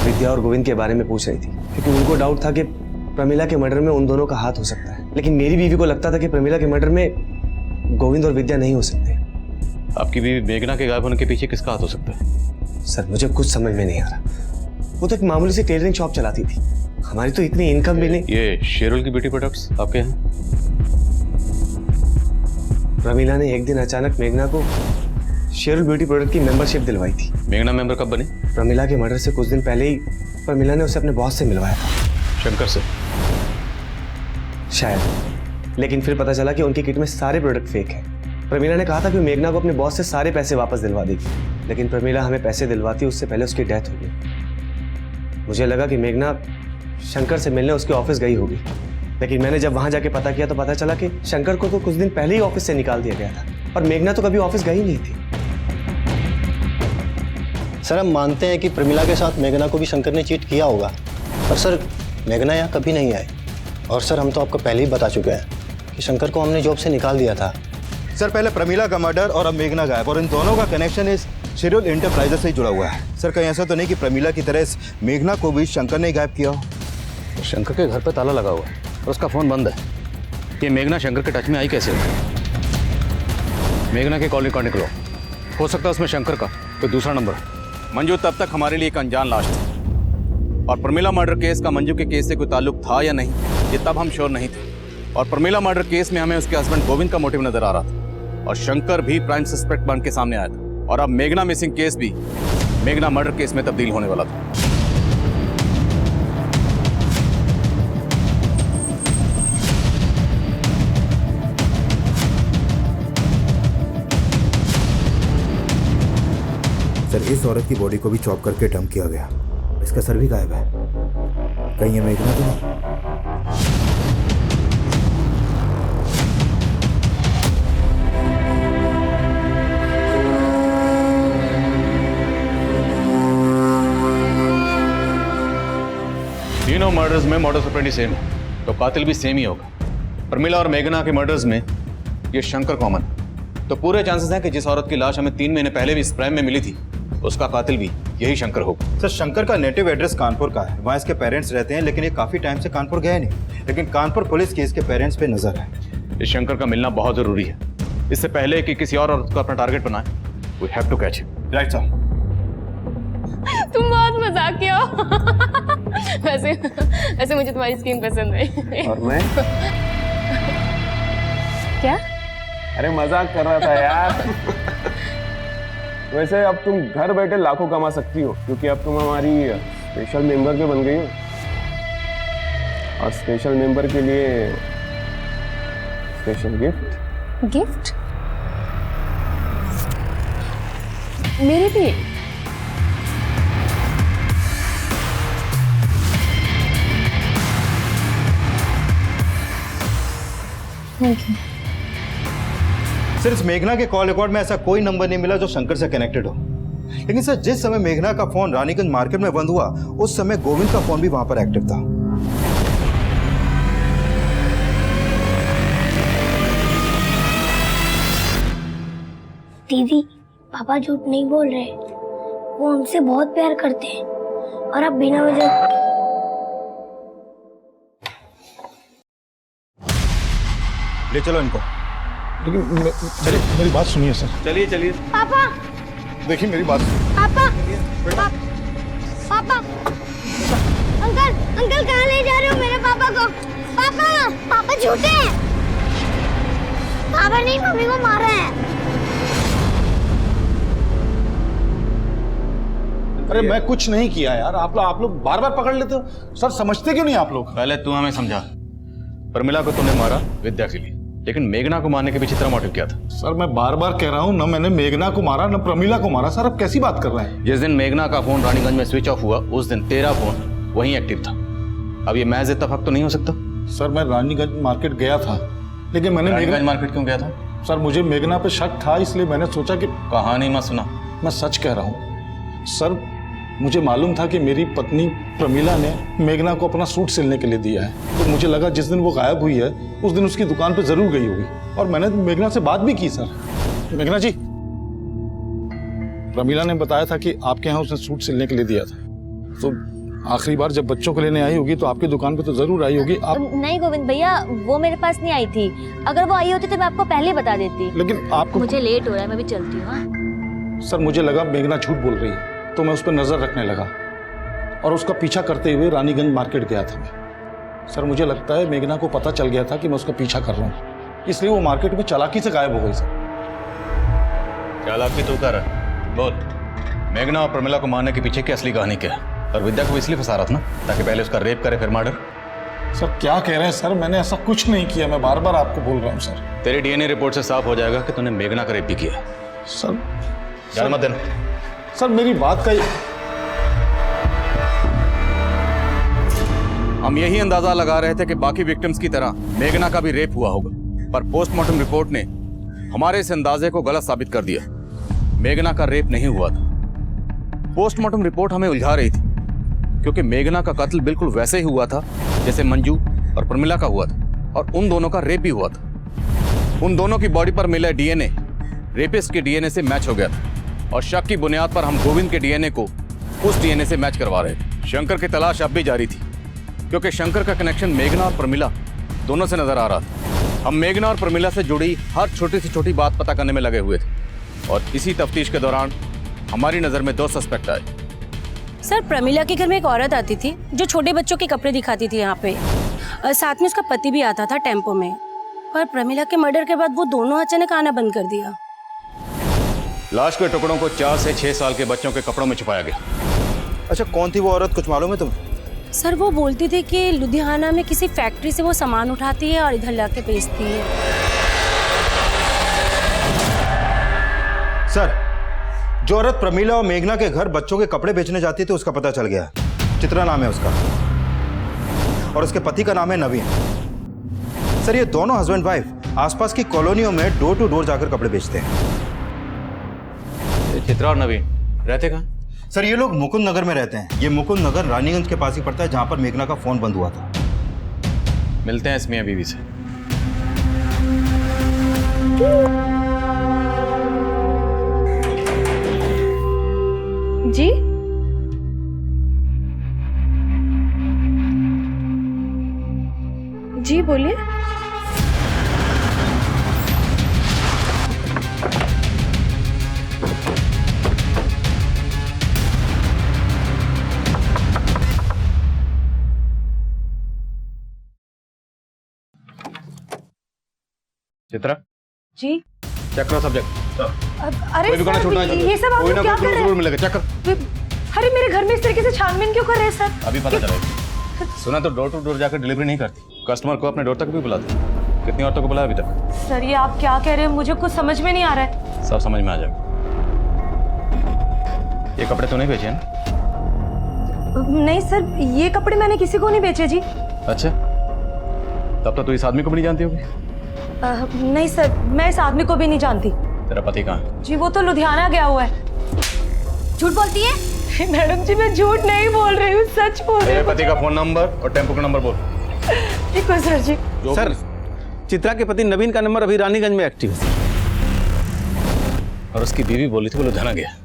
[SPEAKER 11] विद्या और गोविंद के बारे में पूछ रही थी, क्योंकि उनको डाउट था कि प्रमिला के मर्डर में उन दोनों का हाथ हो सकता है। लेकिन मेरी बीवी को लगता था कि प्रमिला के मर्डर में गोविंद और विद्या नहीं हो सकते।
[SPEAKER 7] आपकी बीवी मेघना के गायब होने के पीछे किसका हाथ हो सकता है?
[SPEAKER 11] सर, मुझे कुछ समझ में नहीं आ रहा। वो तो एक मामूली सी टेलरिंग शॉप चलाती थी, हमारी तो इतनी इनकम भी नहीं।
[SPEAKER 7] ये शेरुल की ब्यूटी प्रोडक्ट्स आपके यहाँ?
[SPEAKER 11] प्रमिला ने एक दिन अचानक मेघना को शेरुल ब्यूटी प्रोडक्ट की मेंबरशिप दिलवाई थी।
[SPEAKER 7] मेघना मेंबर कब बनी?
[SPEAKER 11] प्रमिला के मर्डर से कुछ दिन पहले ही प्रमिला ने उसे अपने बॉस से मिलवाया था।
[SPEAKER 7] शंकर से?
[SPEAKER 11] शायद, लेकिन फिर पता चला कि उनकी किट में सारे प्रोडक्ट फेक है। प्रमिला ने कहा था कि मेघना को अपने बॉस से सारे पैसे वापस दिलवा देगी, लेकिन प्रमिला हमें पैसे दिलवाती उससे पहले उसकी डेथ हो गई। मुझे लगा कि मेघना शंकर से मिलने उसके ऑफिस गई होगी, लेकिन मैंने जब वहां जाके पता किया तो पता चला कि शंकर को तो कुछ दिन पहले ही ऑफिस से निकाल दिया गया था और मेघना तो कभी ऑफिस गई नहीं थी।
[SPEAKER 13] सर, हम मानते हैं कि प्रमिला के साथ मेघना को भी शंकर ने चीट किया होगा, पर सर मेघना यहाँ कभी नहीं आई। और सर, हम तो आपको पहले ही बता चुके हैं कि शंकर को हमने जॉब से निकाल दिया था।
[SPEAKER 3] सर, पहले प्रमिला का मर्डर और अब मेघना गायब, और इन दोनों का कनेक्शन इस शेरुल इंटरप्राइजेस से ही जुड़ा हुआ है। सर, कहीं ऐसा तो नहीं कि प्रमिला की तरह इस मेघना को भी शंकर ने गायब किया हो?
[SPEAKER 7] शंकर के घर पे ताला लगा हुआ है और उसका फोन बंद है। ये मेघना शंकर के टच में आई कैसे? मेघना के कॉल रिकॉर्ड निकलो, हो सकता है उसमें शंकर का कोई दूसरा नंबर है। मंजू तब तक हमारे लिए एक अनजान लाश थी, और प्रमिला मर्डर केस का मंजू के केस से कोई ताल्लुक था या नहीं, ये तब हम श्योर नहीं थे। और प्रमिला मर्डर केस में हमें उसके हस्बैंड गोविंद का मोटिव नजर आ रहा था, और शंकर भी प्राइम सस्पेक्ट बन के सामने आया था। और अब मेघना मिसिंग केस भी मेघना मर्डर केस में तब्दील होने वाला था।
[SPEAKER 3] सर, इस औरत की बॉडी को भी चॉप करके डंप किया गया, इसका सर भी गायब है। कहीं ये मेघना तो नहीं?
[SPEAKER 7] तीनों मर्डर्स में मॉडस ऑपरेंडी सेम है, तो कातिल भी सेम ही होगा। प्रमिला और मेघना के मर्डर्स में ये शंकर कॉमन, तो पूरे चांसेस हैं कि जिस औरत की लाश हमें 3 महीने पहले भी इस प्राइम में मिली थी, उसका कातिल भी यही शंकर होगा।
[SPEAKER 3] सर, शंकर का नेटिव एड्रेस कानपुर का है, वहाँ इसके पेरेंट्स रहते हैं, लेकिन ये काफी टाइम से कानपुर गए नहीं। लेकिन कानपुर पुलिस की इसके पेरेंट्स पे नजर है।
[SPEAKER 7] इस शंकर का मिलना बहुत जरूरी है, इससे पहले कि किसी और औरत को अपना टारगेट बनाए। We have to catch him.
[SPEAKER 3] Right sir.
[SPEAKER 1] तुम बहुत मजाकिया हो। वैसे मुझे तुम्हारी स्किन पसंद है।
[SPEAKER 12] और मैं
[SPEAKER 1] क्या?
[SPEAKER 12] अरे मजाक कर रहा था यार। वैसे अब तुम घर बैठे लाखों कमा सकती हो, क्योंकि अब तुम हमारी स्पेशल मेंबर भी बन गई हो। और स्पेशल मेंबर के लिए स्पेशल गिफ्ट।
[SPEAKER 1] गिफ्ट? मेरे लिए? Thank you.
[SPEAKER 3] सर, इस मेघना के कॉल रिकॉर्ड में ऐसा कोई नंबर नहीं मिला जो शंकर से कनेक्टेड हो। लेकिन सर, जिस समय मेघना का फोन रानीगंज मार्केट में बंद हुआ, उस समय गोविंद का फोन भी वहां पर एक्टिव था।
[SPEAKER 6] दीदी, पापा झूठ नहीं बोल रहे, वो हमसे बहुत प्यार करते हैं। और अब बिना वजह
[SPEAKER 3] ले चलो इनको।
[SPEAKER 9] लेकिन चलिए, मेरी बात सुनिए सर।
[SPEAKER 7] चलिए चलिए।
[SPEAKER 6] पापा,
[SPEAKER 9] देखिए मेरी बात।
[SPEAKER 6] पापा, पापा, अंकल, अंकल कहाँ ले जा रहे हो मेरे पापा को? पापा, पापा झूठे हैं। पापा नहीं, मम्मी को मारा है।
[SPEAKER 2] अरे मैं कुछ नहीं किया यार, आप लोग बार बार पकड़ लेते हो। सर, समझते क्यों नहीं आप लोग?
[SPEAKER 7] पहले तू हमें समझा। प्रमिला को तुमने मारा विद्या के लिए, लेकिन मेघना को मारने के पीछे तेरा मोटिव क्या था?
[SPEAKER 2] सर, मैं बार बार कह रहा हूँ, न मैंने मेघना को मारा न प्रमिला को मारा। सर, आप कैसी बात कर रहे हैं?
[SPEAKER 7] जिस दिन मेघना का फोन रानीगंज में स्विच ऑफ हुआ, उस दिन तेरा फोन वहीं एक्टिव था। अब ये महज इत्तेफाक तो नहीं हो सकता?
[SPEAKER 2] सर, मैं रानीगंज मार्केट गया था, लेकिन मैंने
[SPEAKER 7] रानीगंज मार्केट क्यों गया था?
[SPEAKER 2] सर, मुझे मेघना पे शक था, इसलिए मैंने सोचा कि
[SPEAKER 7] कहानी मत सुना।
[SPEAKER 2] मैं सच कह रहा हूँ सर। मुझे मालूम था कि मेरी पत्नी प्रमिला ने मेघना को अपना सूट सिलने के लिए दिया है, तो मुझे लगा जिस दिन वो गायब हुई है उस दिन उसकी दुकान पे जरूर गई होगी, और मैंने मेघना से बात भी की। सर, मेघना जी, प्रमीला ने बताया था कि आपके यहाँ उसने सूट सिलने के लिए दिया था, तो आखिरी बार जब बच्चों को लेने आई होगी तो आपकी दुकान पे तो जरूर आई होगी। आप
[SPEAKER 10] नहीं गोविंद भैया, वो मेरे पास नहीं आई थी। अगर वो आई होती तो मैं आपको पहले बता देती।
[SPEAKER 2] लेकिन आपको
[SPEAKER 10] मुझे लेट हो रहा है, मैं भी चलती हूँ। हाँ?
[SPEAKER 2] सर मुझे लगा मेघना झूठ बोल रही है, तो मैं उस पर नजर रखने लगा और उसका पीछा करते हुए रानीगंज मार्केट गया था मैं। सर मुझे लगता है मेघना को पता चल गया था कि मैं उसका पीछा कर रहा हूँ, इसलिए वो मार्केट में चालाकी से गायब हो गई। सर
[SPEAKER 7] चालाकी तू कर, बोल मेघना और प्रमिला को मारने के पीछे की असली कहानी क्या है? और विद्या को इसलिए फंसा रहा था ना ताकि पहले उसका रेप करे फिर मर्डर।
[SPEAKER 2] सर क्या कह रहे हैं सर, मैंने ऐसा कुछ नहीं किया, मैं बार बार आपको बोल रहा हूँ सर।
[SPEAKER 7] तेरी डीएनए रिपोर्ट से साफ हो जाएगा कि तूने मेघना का रेप भी किया।
[SPEAKER 2] सर
[SPEAKER 7] जान मत देना।
[SPEAKER 2] सर मेरी बात का
[SPEAKER 7] हम यही अंदाजा लगा रहे थे कि बाकी विक्टिम्स की तरह मेघना का भी रेप हुआ होगा, पर पोस्टमार्टम रिपोर्ट ने हमारे इस अंदाजे को गलत साबित कर दिया। मेघना का रेप नहीं हुआ था। पोस्टमार्टम रिपोर्ट हमें उलझा रही थी क्योंकि मेघना का कत्ल बिल्कुल वैसे ही हुआ था जैसे मंजू और प्रमिला का हुआ था, और उन दोनों का रेप भी हुआ था। उन दोनों की बॉडी पर मिला डीएनए रेपिस्ट के डीएनए से मैच हो गया था, और शक की बुनियाद पर हम गोविंद के डीएनए को उस डीएनए से मैच करवा रहे थे। शंकर की तलाश अब भी जारी थी क्योंकि शंकर का कनेक्शन मेघना और प्रमिला दोनों से नजर आ रहा था। हम मेघना और प्रमिला से जुड़ी हर छोटी से छोटी बात पता करने में लगे हुए थे, और इसी तफ्तीश के दौरान हमारी नजर में 2 सस्पेक्ट आए।
[SPEAKER 10] सर प्रमिला के घर में एक औरत आती थी जो छोटे बच्चों के कपड़े दिखाती थी यहाँ पे, और साथ में उसका पति भी आता था टेम्पो में। पर प्रमिला के मर्डर के बाद वो दोनों अचानक आना बंद कर दिया।
[SPEAKER 7] लाश के टुकड़ों को 4 से 6 साल के बच्चों के कपड़ों में छुपाया गया।
[SPEAKER 3] अच्छा कौन थी वो औरत, कुछ मालूम है तुम्हें?
[SPEAKER 10] सर वो बोलती थी कि लुधियाना में किसी फैक्ट्री से वो सामान उठाती है और इधर लाके बेचती है।
[SPEAKER 3] सर जो औरत प्रमीला और मेघना के घर बच्चों के कपड़े बेचने जाती थी उसका पता चल गया। चित्रा नाम है उसका, और उसके पति का नाम है नवीन। सर ये दोनों हस्बैंड वाइफ आसपास की कॉलोनियों में डोर टू डोर जाकर कपड़े बेचते हैं।
[SPEAKER 7] चित्रा और नवीन रहते कहाँ?
[SPEAKER 3] सर ये लोग मुकुंद नगर में रहते हैं। ये मुकुंद नगर रानीगंज के पास ही पड़ता है जहां पर मेघना का फोन बंद हुआ था।
[SPEAKER 7] मिलते हैं इस मियां बीवी से।
[SPEAKER 1] जी जी बोलिए।
[SPEAKER 7] चित्रा
[SPEAKER 5] जी
[SPEAKER 7] चेक करो सब्जेक्ट।
[SPEAKER 5] अरे
[SPEAKER 7] कोई भी गाना छोड़ना
[SPEAKER 5] सर, ये सब आप लोग क्या कर रहे हैं?
[SPEAKER 7] मिलेगा, चेक कर।
[SPEAKER 5] अरे मेरे घर में इस तरीके से छानबीन क्यों कर रहे हैं सर?
[SPEAKER 7] अभी पता चलेगा। सुना तो डोर टू डोर जाकर डिलीवरी नहीं करती, कस्टमर को अपने डोर तक भी बुलाती। कितनी औरतों को बुलाया अभी तक?
[SPEAKER 5] सर ये आप क्या कह रहे हैं, मुझे कुछ समझ में नहीं आ रहा है।
[SPEAKER 7] सब समझ में आ जाएगा। ये कपड़े तो नहीं बेचे हैं?
[SPEAKER 5] नहीं सर, ये कपड़े मैंने किसी को नहीं बेचे जी।
[SPEAKER 7] अच्छा, तब तो तू इस आदमी को भी नहीं जानती होगी।
[SPEAKER 5] नहीं सर, मैं इस आदमी को भी नहीं जानती।
[SPEAKER 7] तेरा पति कहाँ है?
[SPEAKER 5] जी वो तो लुधियाना गया हुआ है।
[SPEAKER 10] झूठ बोलती है?
[SPEAKER 5] मैडम जी मैं झूठ नहीं बोल रही हूँ, सच बोल रही
[SPEAKER 7] तेरे
[SPEAKER 5] हूँ।
[SPEAKER 7] पति का फोन नंबर और टेम्पो का नंबर बोल।
[SPEAKER 5] ठीक है सर जी।
[SPEAKER 11] सर चित्रा के पति नवीन का नंबर अभी रानीगंज में एक्टिव है।
[SPEAKER 7] और उसकी बीवी बोली थी वो लुधियाना गया।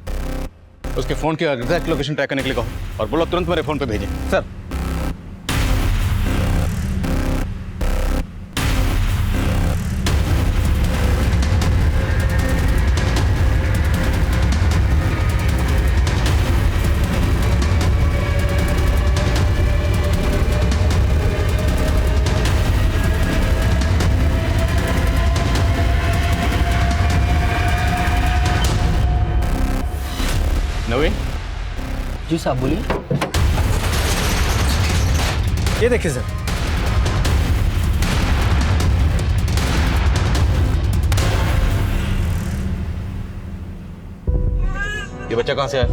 [SPEAKER 7] उसके फोन की एग्जैक्ट लोकेशन ट्रैक करने के लिए कहो और बोलो तुरंत मेरे फोन पे भेजें।
[SPEAKER 11] सर
[SPEAKER 7] नवीन
[SPEAKER 11] जी साहब बोलिए। ये देखिए सर,
[SPEAKER 7] ये बच्चा कहाँ से आया?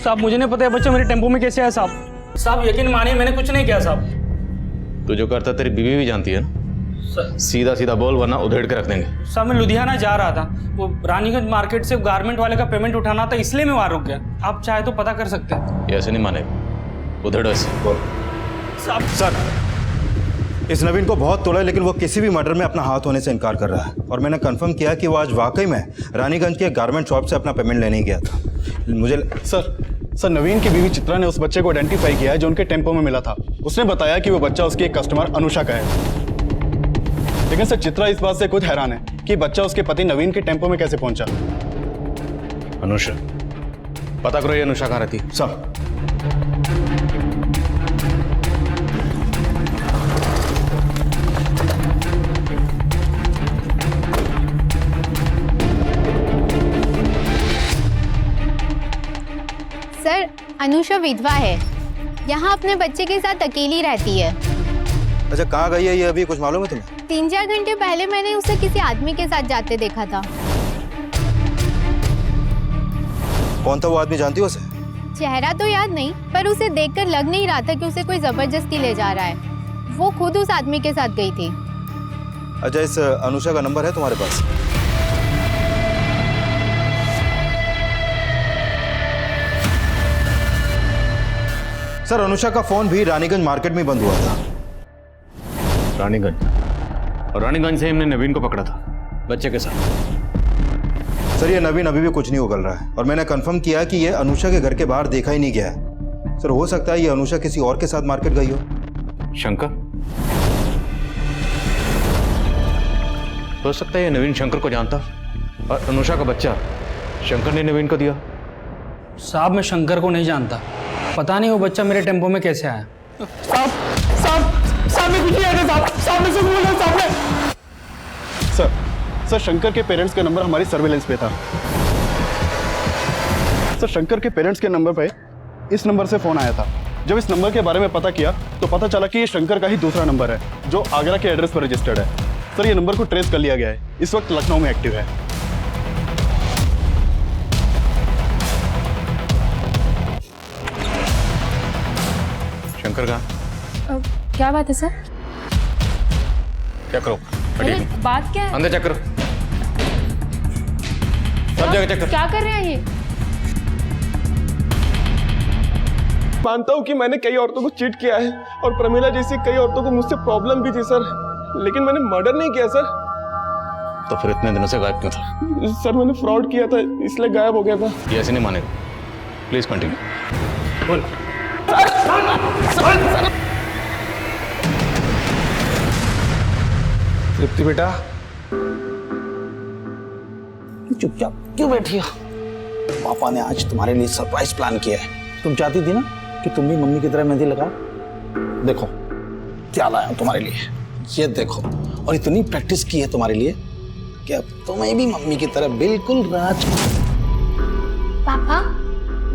[SPEAKER 8] साहब मुझे नहीं पता है बच्चा मेरे टेम्पो में कैसे आया साहब। साहब यकीन मानिए मैंने कुछ नहीं किया साहब।
[SPEAKER 7] तू जो करता तेरी बीवी भी जानती है ना? सीधा सीधा बोल वरना उधेड़ के रख देंगे।
[SPEAKER 8] साहब मैं लुधियाना जा रहा था, वो रानीगंज मार्केट से गारमेंट वाले का पेमेंट उठाना था, इसलिए मैं वहाँ रुक गया। आप चाहे तो पता कर सकते हैं।
[SPEAKER 7] ये ऐसे नहीं मानेगा, उधेड़ ऐसे बोल।
[SPEAKER 8] साहब
[SPEAKER 3] सर इस नवीन को बहुत तोड़ा, लेकिन वो किसी भी मर्डर में अपना हाथ होने से इनकार कर रहा है। और मैंने कंफर्म किया कि वो आज वाकई में रानीगंज के गारमेंट शॉप से अपना पेमेंट लेने ही गया था। मुझे
[SPEAKER 4] सर नवीन की बीवी चित्रा ने उस बच्चे को आइडेंटिफाई किया है जो उनके टेम्पो में मिला था। उसने बताया कि वो बच्चा उसकी एक कस्टमर अनुषा का है। लेकिन सर चित्रा इस बात से खुद हैरान है कि बच्चा उसके पति नवीन के टेम्पो में कैसे पहुंचा।
[SPEAKER 7] अनुषा, पता करो ये अनुषा कहाँ रहती है।
[SPEAKER 4] सर
[SPEAKER 1] सर, अनुषा विधवा है, यहाँ अपने बच्चे के साथ अकेली रहती है।
[SPEAKER 3] अच्छा, कहाँ गई है ये अभी, कुछ मालूम है तुम्हें?
[SPEAKER 1] 3-4 घंटे पहले मैंने उसे किसी आदमी के साथ जाते देखा था।
[SPEAKER 3] कौन था वो आदमी, जानती हो उसे?
[SPEAKER 1] चेहरा तो याद नहीं, पर उसे देखकर लग नहीं रहा था कि उसे कोई जबरदस्ती ले जा रहा है। वो खुद उस आदमी के साथ गई थी।
[SPEAKER 3] अच्छा, इस अनुषा का नंबर है तुम्हारे पास? सर, अनुषा का फोन भी रानीगंज मार्केट में बंद हुआ था।
[SPEAKER 7] रानीगंज? और रानीगंज से हमने नवीन को पकड़ा था बच्चे के साथ।
[SPEAKER 3] सर, ये नवीन अभी भी कुछ नहीं उगल रहा है और मैंने कंफर्म किया कि ये अनुषा के घर के बाहर देखा ही नहीं गया है। सर, हो सकता है ये अनुषा किसी और के साथ मार्केट गई हो।
[SPEAKER 7] शंकर? हो सकता है ये नवीन शंकर को जानता और अनुषा का बच्चा शंकर ने नवीन को दिया।
[SPEAKER 8] साहब, मैं शंकर को नहीं जानता, पता नहीं वो बच्चा मेरे टेम्पो में कैसे आया। साहब मैं कुछ नहीं आया साहब मैं सब बोल रहा हूं साहब ने।
[SPEAKER 4] सर शंकर के पेरेंट्स का नंबर हमारी सर्वेलेंस पे था। सर, शंकर के पेरेंट्स के नंबर पे इस नंबर से फोन आया था। जब इस नंबर के बारे में पता किया तो पता चला कि ये शंकर का ही दूसरा नंबर है जो आगरा के एड्रेस पर रजिस्टर्ड है। सर, ये नंबर को ट्रेस कर लिया गया है, इस वक्त लखनऊ में एक्टिव है।
[SPEAKER 7] शंकर का
[SPEAKER 1] क्या बात है सर?
[SPEAKER 7] क्या करो?
[SPEAKER 1] अरे बात क्या है?
[SPEAKER 7] अंदर चेक करो, सब जगह चेक करो।
[SPEAKER 1] क्या कर रहे हैं ये?
[SPEAKER 12] मानता हूँ कि मैंने कई औरतों को चीट किया है और प्रमिला जैसी कई औरतों को मुझसे प्रॉब्लम भी थी सर, लेकिन मैंने मर्डर नहीं किया सर।
[SPEAKER 7] तो फिर इतने दिनों से गायब क्यों था?
[SPEAKER 12] सर, मैंने फ्रॉड किया था इसलिए गायब हो गया था।
[SPEAKER 7] ये ऐसे नहीं मानेगा, प्लीज कंटिन्यू। बोल।
[SPEAKER 2] तृप्ति बेटा, चुपचाप क्यों बैठी हो? पापा ने आज तुम्हारे लिए सरप्राइज प्लान किया है। तुम चाहती थी ना कि तुम भी मम्मी की तरह मेहंदी लगाओ। देखो क्या लाया हूं तुम्हारे लिए, ये देखो। और इतनी प्रैक्टिस की है तुम्हारे लिए कि अब तुम्हें भी मम्मी की तरह बिल्कुल राज।
[SPEAKER 6] पापा,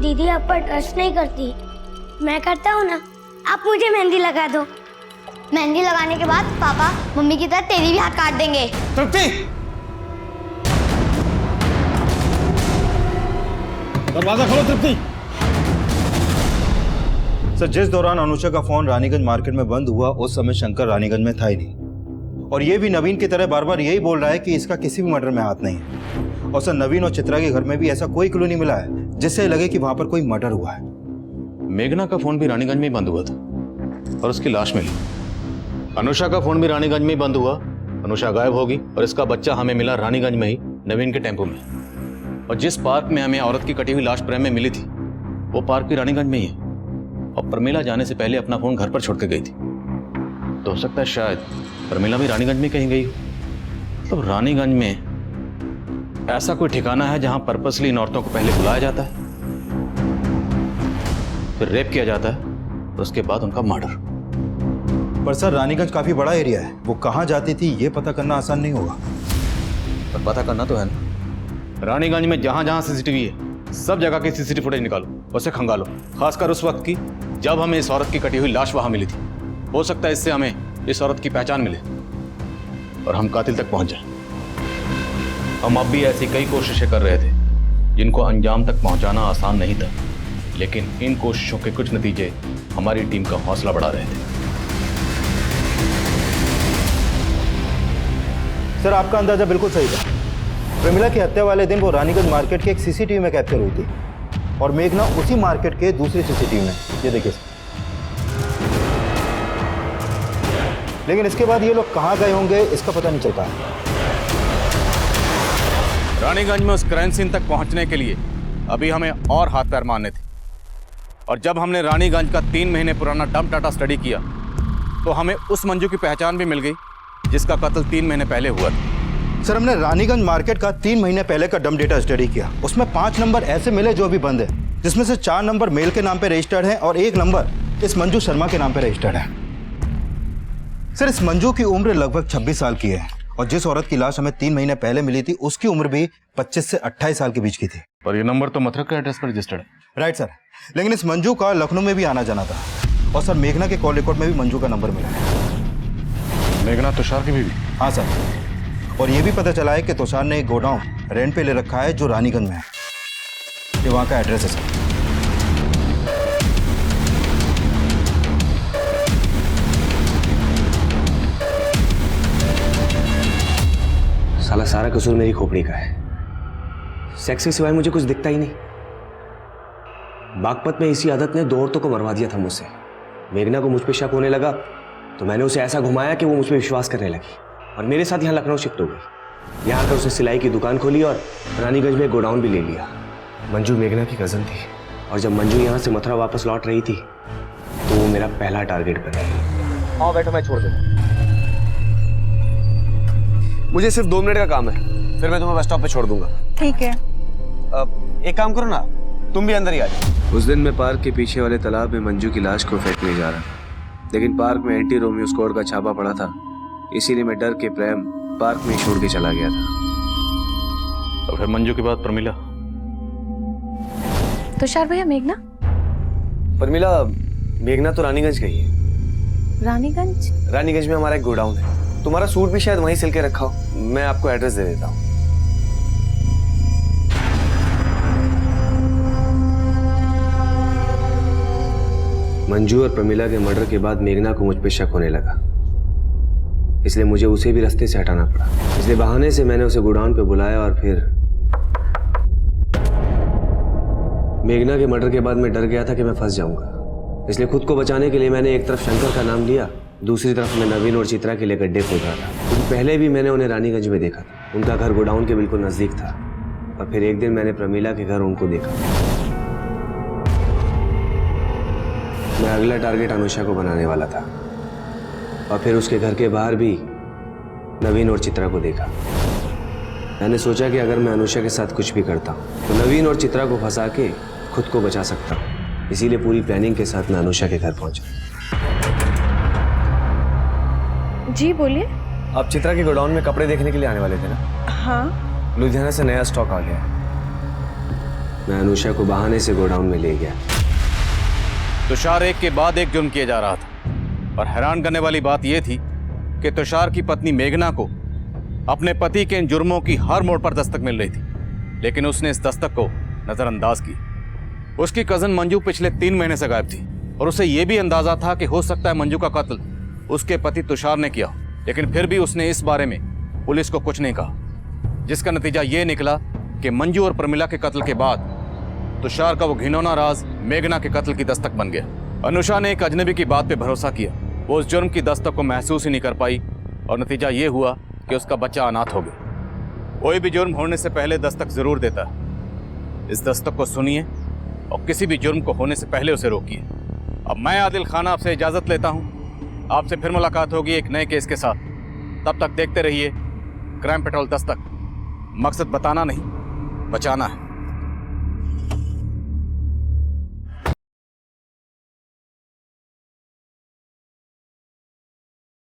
[SPEAKER 6] दीदी आप पर ट्रस्ट नहीं करती, मैं करता हूँ ना। आप मुझे मेहंदी लगा दो। मेहंदी लगाने के बाद पापा मम्मी की तरह तेरी भी हाथ काट देंगे।
[SPEAKER 2] तृप्ति, दरवाजा खोलो। तृप्ति।
[SPEAKER 3] सर, जिस दौरान अनुषा का फोन रानीगंज मार्केट में बंद हुआ उस समय शंकर रानीगंज में था ही नहीं, और ये भी नवीन की तरह बार बार यही बोल रहा है कि इसका किसी भी मर्डर में हाथ नहीं है। और सर, नवीन और चित्रा के घर में भी ऐसा कोई क्लू नहीं मिला है जिससे लगे कि वहां पर कोई मर्डर हुआ है।
[SPEAKER 7] मेघना का फोन भी रानीगंज में ही बंद हुआ था और उसकी लाश मिली। अनुषा का फोन भी रानीगंज में ही बंद हुआ, अनुषा गायब होगी और इसका बच्चा हमें मिला रानीगंज में ही, नवीन के टेम्पो में। और जिस पार्क में हमें औरत की कटी हुई लाश प्रेम में मिली थी वो पार्क भी रानीगंज में ही है। और प्रमिला जाने से पहले अपना फोन घर पर छोड़ के गई थी, तो हो सकता है शायद प्रमिला भी रानीगंज में कहीं गई हो। मतलब रानीगंज में ऐसा कोई ठिकाना है जहां पर्पसली इन औरतों को पहले बुलाया जाता है, फिर रेप किया जाता है और उसके बाद उनका मर्डर।
[SPEAKER 3] पर सर, रानीगंज काफी बड़ा एरिया है, वो कहाँ जाती थी ये पता करना आसान नहीं होगा।
[SPEAKER 7] पर पता करना तो है ना। रानीगंज में जहां जहां सीसीटीवी है सब जगह की सीसीटीवी फुटेज निकालो, उसे खंगालो, खासकर उस वक्त की जब हमें इस औरत की कटी हुई लाश वहां मिली थी। हो सकता है इससे हमें इस औरत की पहचान मिले और हम कातिल तक पहुंच जाए। हम अब भी ऐसी कई कोशिशें कर रहे थे जिनको अंजाम तक पहुंचाना आसान नहीं था, लेकिन इन कोशिशों के कुछ नतीजे हमारी टीम का हौसला बढ़ा रहे थे।
[SPEAKER 3] सर, आपका अंदाजा बिल्कुल सही था। प्रमिला की हत्या वाले दिन वो रानीगंज मार्केट के एक सीसीटीवी में कैप्चर हुई थी और मेघना उसी मार्केट के दूसरे सीसीटीवी में। ये देखिए। लेकिन इसके बाद ये लोग कहाँ गए होंगे इसका पता नहीं चल पाया।
[SPEAKER 7] रानीगंज में उस क्राइम सीन तक पहुंचने के लिए अभी हमें और हाथ पैर मारने थे। और जब हमने रानीगंज का 3 महीने पुराना डंप डाटा स्टडी किया तो हमें उस मंजू की पहचान भी मिल गई जिसका कत्ल 3 महीने पहले हुआ था।
[SPEAKER 3] सर हमने रानीगंज मार्केट का 3 महीने पहले का डंप डेटा स्टडी किया। उसमें 5 नंबर ऐसे मिले जो अभी बंद है, जिसमें से 4 नंबर मेल के नाम पे रजिस्टर्ड है और 1 नंबर इस मंजू शर्मा के नाम पे रजिस्टर्ड है। सर इस मंजू की उम्र लगभग 26 साल की है और जिस औरत की लाश हमें 3 महीने पहले मिली थी उसकी उम्र भी 25 से 28 साल के बीच की थी।
[SPEAKER 7] पर ये नंबर तो मथुरा के एड्रेस पर रजिस्टर्ड है।
[SPEAKER 3] राइट सर, लेकिन इस मंजू का लखनऊ में भी आना जाना था और सर मेघना के कॉल रिकॉर्ड में भी मंजू का नंबर मिला है।
[SPEAKER 7] मेघना तुषार की बीवी?
[SPEAKER 3] हाँ सर, और ये भी पता चला है कि तुषार ने एक गोडाउन रेंट पे ले रखा है जो रानीगंज में है। ये वहाँ का एड्रेस है सर।
[SPEAKER 11] साला सारा कसूर मेरी खोपड़ी का है। सेक्स के सिवाय मुझे कुछ दिखता ही नहीं। बागपत में इसी आदत ने 2 औरतों को मरवा दिया था मुझसे। मेघना को मुझ पे शक होने लगा तो मैंने उसे ऐसा घुमाया कि वो मुझ पे विश्वास करने लगी और मेरे साथ यहाँ लखनऊ शिफ्ट हो गई। यहाँ आकर उसने सिलाई की दुकान खोली और रानीगंज में एक गोडाउन भी ले लिया। मंजू मेघना की कजन थी और जब मंजू यहाँ से मथुरा वापस लौट रही थी तो वो मेरा पहला टारगेट बनी।
[SPEAKER 12] आओ बैठो, मैं छोड़ दूँ। मुझे सिर्फ 2 मिनट का काम है, फिर मैं तुम्हें बस स्टॉप पे छोड़ दूंगा।
[SPEAKER 1] ठीक है।
[SPEAKER 12] एक काम करो ना, तुम भी अंदर ही आ जाओ। उस दिन मैं पार्क के पीछे वाले तालाब में मंजू की लाश को फेंकने जा रहा, लेकिन पार्क में एंटी रोमियो स्क्वाड का छापा पड़ा था, इसीलिए मैं डर के प्रेम पार्क में छोड़ के चला गया था।
[SPEAKER 7] तो फिर मंजू के बाद प्रमिला?
[SPEAKER 1] तुषार भैया, मेघना?
[SPEAKER 11] प्रमिला, मेघना तो रानीगंज गई है।
[SPEAKER 1] रानीगंज?
[SPEAKER 11] रानीगंज में हमारा एक गोडाउन है, तुम्हारा सूट भी शायद वहीं सिल के रखा हो। मैं आपको एड्रेस दे देता हूँ। मंजू और प्रमिला के मर्डर के बाद मेघना को मुझ पे शक होने लगा, इसलिए मुझे उसे भी रास्ते से हटाना पड़ा। इसलिए बहाने से मैंने उसे गोडाउन पे बुलाया और फिर मेघना के मर्डर के बाद मैं डर गया था कि मैं फंस जाऊंगा, इसलिए खुद को बचाने के लिए मैंने एक तरफ शंकर का नाम लिया, दूसरी तरफ मैं नवीन और चित्रा के लिए गड्ढे खोद रहा था, क्योंकि पहले भी मैंने उन्हें रानीगंज में देखा था। उनका घर गोडाउन के बिल्कुल नजदीक था और फिर एक दिन मैंने प्रमिला के घर उनको देखा। मैं अगला टारगेट अनुषा को बनाने वाला था और फिर उसके घर के बाहर भी नवीन और चित्रा को देखा। मैंने सोचा कि अगर मैं अनुषा के साथ कुछ भी करता हूँ तो नवीन और चित्रा को फंसा के खुद को बचा सकता हूँ, इसीलिए पूरी प्लानिंग के साथ मैं अनुषा के घर पहुंचा।
[SPEAKER 10] जी बोलिए।
[SPEAKER 11] आप चित्रा के गोडाउन में कपड़े देखने के लिए आने वाले थे ना?
[SPEAKER 10] हाँ।
[SPEAKER 11] लुधियाना से नया स्टॉक आ गया है। मैं अनुषा को बहाने से गोडाउन में ले गया।
[SPEAKER 7] तुषार एक के बाद एक जुर्म किए जा रहा था और हैरान करने वाली बात यह थी कि तुषार की पत्नी मेघना को अपने पति के इन जुर्मों की हर मोड़ पर दस्तक मिल रही थी, लेकिन उसने इस दस्तक को नजरअंदाज किया। उसकी कजन मंजू पिछले 3 महीने से गायब थी और उसे यह भी अंदाजा था कि हो सकता है मंजू का कत्ल उसके पति तुषार ने किया, लेकिन फिर भी उसने इस बारे में पुलिस को कुछ नहीं कहा, जिसका नतीजा ये निकला कि मंजू और प्रमिला के कत्ल के बाद तुषार का वो घिनौना राज मेघना के कत्ल की दस्तक बन गया। अनुषा ने एक अजनबी की बात पे भरोसा किया, वो उस जुर्म की दस्तक को महसूस ही नहीं कर पाई और नतीजा ये हुआ कि उसका बच्चा अनाथ हो गया। कोई भी जुर्म होने से पहले दस्तक जरूर देता है। इस दस्तक को सुनिए और किसी भी जुर्म को होने से पहले उसे रोकिए। अब मैं आदिल खान आपसे इजाजत लेता हूँ, आपसे फिर मुलाकात होगी एक नए केस के साथ। तब तक देखते रहिए क्राइम पेट्रोल दस्तक। मकसद बताना नहीं, बचाना है।